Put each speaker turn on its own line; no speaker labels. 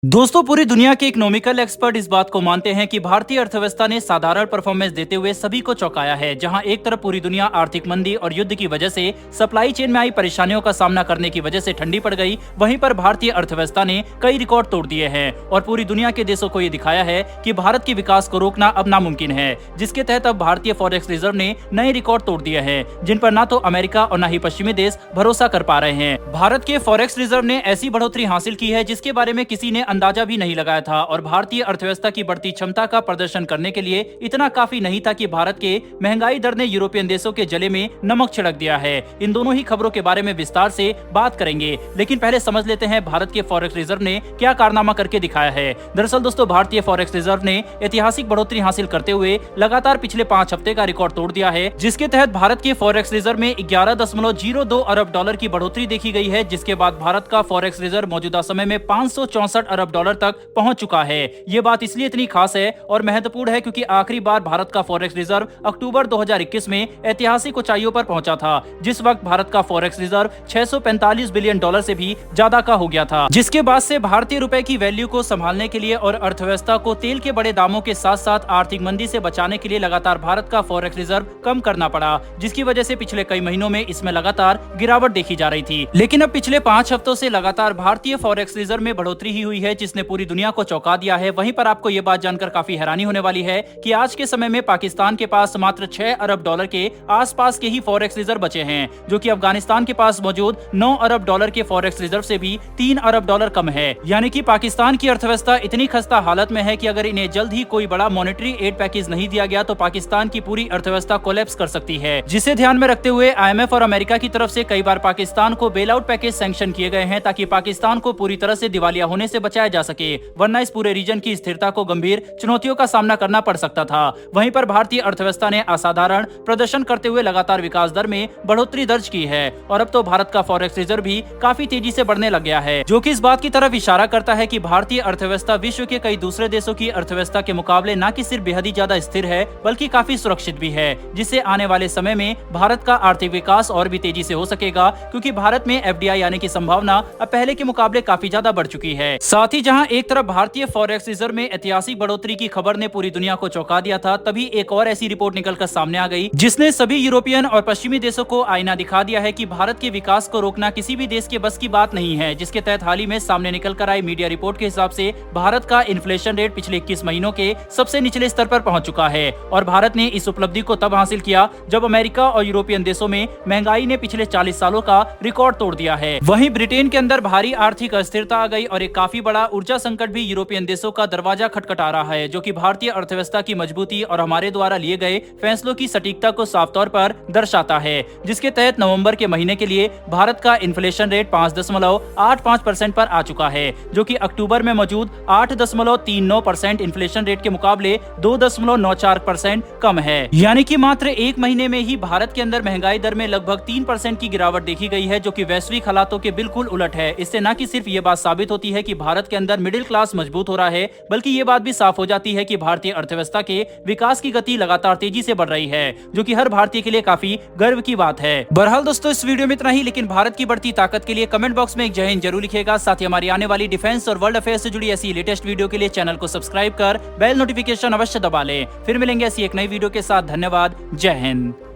दोस्तों, पूरी दुनिया के इकोनॉमिकल एक्सपर्ट इस बात को मानते हैं कि भारतीय अर्थव्यवस्था ने साधारण परफॉर्मेंस देते हुए सभी को चौंकाया है। जहां एक तरफ पूरी दुनिया आर्थिक मंदी और युद्ध की वजह से सप्लाई चेन में आई परेशानियों का सामना करने की वजह से ठंडी पड़ गई, वहीं पर भारतीय अर्थव्यवस्था ने कई रिकॉर्ड तोड़ दिए हैं और पूरी दुनिया के देशों को ये दिखाया है कि भारत के विकास को रोकना अब नामुमकिन है। जिसके तहत अब भारतीय फॉरेक्स रिजर्व ने नए रिकॉर्ड तोड़ दिए हैं, जिन पर न तो अमेरिका और न ही पश्चिमी देश भरोसा कर पा रहे हैं। भारत के फॉरेक्स रिजर्व ने ऐसी बढ़ोतरी हासिल की है जिसके बारे में किसी ने अंदाजा भी नहीं लगाया था और भारतीय अर्थव्यवस्था की बढ़ती क्षमता का प्रदर्शन करने के लिए इतना काफी नहीं था कि भारत के महंगाई दर ने यूरोपियन देशों के जले में नमक छिड़क दिया है। इन दोनों ही खबरों के बारे में विस्तार से बात करेंगे, लेकिन पहले समझ लेते हैं भारत के फॉरेक्स रिजर्व ने क्या कारनामा करके दिखाया है। दरअसल दोस्तों, भारतीय फॉरेक्स रिजर्व ने ऐतिहासिक बढ़ोतरी हासिल करते हुए लगातार पिछले 5 हफ्ते का रिकॉर्ड तोड़ दिया है, जिसके तहत भारत के फॉरेक्स रिजर्व में 11.02 अरब डॉलर की बढ़ोतरी देखी गई है, जिसके बाद भारत का फॉरेक्स रिजर्व मौजूदा समय में 564 अरब डॉलर तक पहुंच चुका है। ये बात इसलिए इतनी खास है और महत्वपूर्ण है क्योंकि आखिरी बार भारत का फॉरेक्स रिजर्व अक्टूबर 2021 में ऐतिहासिक ऊंचाइयों पर पहुंचा था, जिस वक्त भारत का फॉरेक्स रिजर्व 645 बिलियन डॉलर से भी ज्यादा का हो गया था। जिसके बाद से भारतीय रुपए की वैल्यू को संभालने के लिए और अर्थव्यवस्था को तेल के बड़े दामों के साथ साथ आर्थिक मंदी से बचाने के लिए लगातार भारत का फॉरेक्स रिजर्व कम करना पड़ा, जिसकी वजह से पिछले कई महीनों में इसमें लगातार गिरावट देखी जा रही थी। लेकिन अब पिछले 5 हफ्तों से लगातार भारतीय फॉरेक्स रिजर्व में बढ़ोतरी ही हुई है, जिसने पूरी दुनिया को चौंका दिया है। वहीं पर आपको ये बात जानकर काफी हैरानी होने वाली है कि आज के समय में पाकिस्तान के पास मात्र 6 अरब डॉलर के आसपास के ही फॉरेक्स रिजर्व बचे हैं, जो कि अफगानिस्तान के पास मौजूद 9 अरब डॉलर के फॉरेक्स रिजर्व से भी 3 अरब डॉलर कम है। यानी कि पाकिस्तान की अर्थव्यवस्था इतनी खस्ता हालत में है कि अगर इन्हें जल्द ही कोई बड़ा मॉनेटरी एड पैकेज नहीं दिया गया तो पाकिस्तान की पूरी अर्थव्यवस्था कोलैप्स कर सकती है। जिसे ध्यान में रखते हुए IMF और अमेरिका की तरफ से कई बार पाकिस्तान को बेल आउट पैकेज सैंक्शन किए गए हैं, ताकि पाकिस्तान को पूरी तरह से दिवालिया होने से बचाया जा सके, वरना इस पूरे रीजन की स्थिरता को गंभीर चुनौतियों का सामना करना पड़ सकता था। वहीं पर भारतीय अर्थव्यवस्था ने असाधारण प्रदर्शन करते हुए लगातार विकास दर में बढ़ोतरी दर्ज की है और अब तो भारत का फॉरेक्स रिजर्व भी काफी तेजी से बढ़ने लग गया है, जो कि इस बात की तरफ इशारा करता है कि भारतीय अर्थव्यवस्था विश्व के कई दूसरे देशों की अर्थव्यवस्था के मुकाबले न कि सिर्फ बेहद ही ज्यादा स्थिर है बल्कि काफी सुरक्षित भी है, जिससे आने वाले समय में भारत का आर्थिक विकास और भी तेजी से हो सकेगा, क्योंकि भारत में FDI आने की संभावना अब पहले के मुकाबले काफी ज्यादा बढ़ चुकी है। साथ ही जहां एक तरफ भारतीय फॉरेक्स रिजर्व में ऐतिहासिक बढ़ोतरी की खबर ने पूरी दुनिया को चौंका दिया था, तभी एक और ऐसी रिपोर्ट निकलकर सामने आ गई जिसने सभी यूरोपियन और पश्चिमी देशों को आईना दिखा दिया है कि भारत के विकास को रोकना किसी भी देश के बस की बात नहीं है। जिसके तहत हाल ही में सामने निकल कर आई मीडिया रिपोर्ट के हिसाब से भारत का इन्फ्लेशन रेट पिछले 21 महीनों के सबसे निचले स्तर पर पहुंच चुका है और भारत ने इस उपलब्धि को तब हासिल किया जब अमेरिका और यूरोपियन देशों में महंगाई ने पिछले 40 सालों का रिकॉर्ड तोड़ दिया है। वहीं ब्रिटेन के अंदर भारी आर्थिक अस्थिरता आ गई और एक काफी बड़ा ऊर्जा संकट भी यूरोपियन देशों का दरवाजा खटखटा रहा है, जो कि भारतीय अर्थव्यवस्था की मजबूती और हमारे द्वारा लिए गए फैसलों की सटीकता को साफ तौर पर दर्शाता है। जिसके तहत नवंबर के महीने के लिए भारत का इन्फ्लेशन रेट 5.85% पर आ चुका है, जो कि अक्टूबर में मौजूद 8.39% इन्फ्लेशन रेट के मुकाबले 2.94% कम है। यानी कि मात्र एक महीने में ही भारत के अंदर महंगाई दर में लगभग 3% की गिरावट देखी गई है, जो कि वैश्विक हालातों के बिल्कुल उलट है। इससे न कि सिर्फ ये बात साबित होती है कि भारत के अंदर मिडिल क्लास मजबूत हो रहा है, बल्कि ये बात भी साफ हो जाती है कि भारतीय अर्थव्यवस्था के विकास की गति लगातार तेजी से बढ़ रही है, जो कि हर भारतीय के लिए काफी गर्व की बात है। बहरहाल दोस्तों, इस वीडियो में इतना ही, लेकिन भारत की बढ़ती ताकत के लिए कमेंट बॉक्स में एक जय हिंद जरूर लिखिएगा। साथ ही हमारी आने वाली डिफेंस और वर्ल्ड अफेयर से जुड़ी ऐसी लेटेस्ट वीडियो के लिए चैनल को सब्सक्राइब कर बेल नोटिफिकेशन अवश्य दबा लें। फिर मिलेंगे ऐसी एक नई वीडियो के साथ। धन्यवाद। जय हिंद।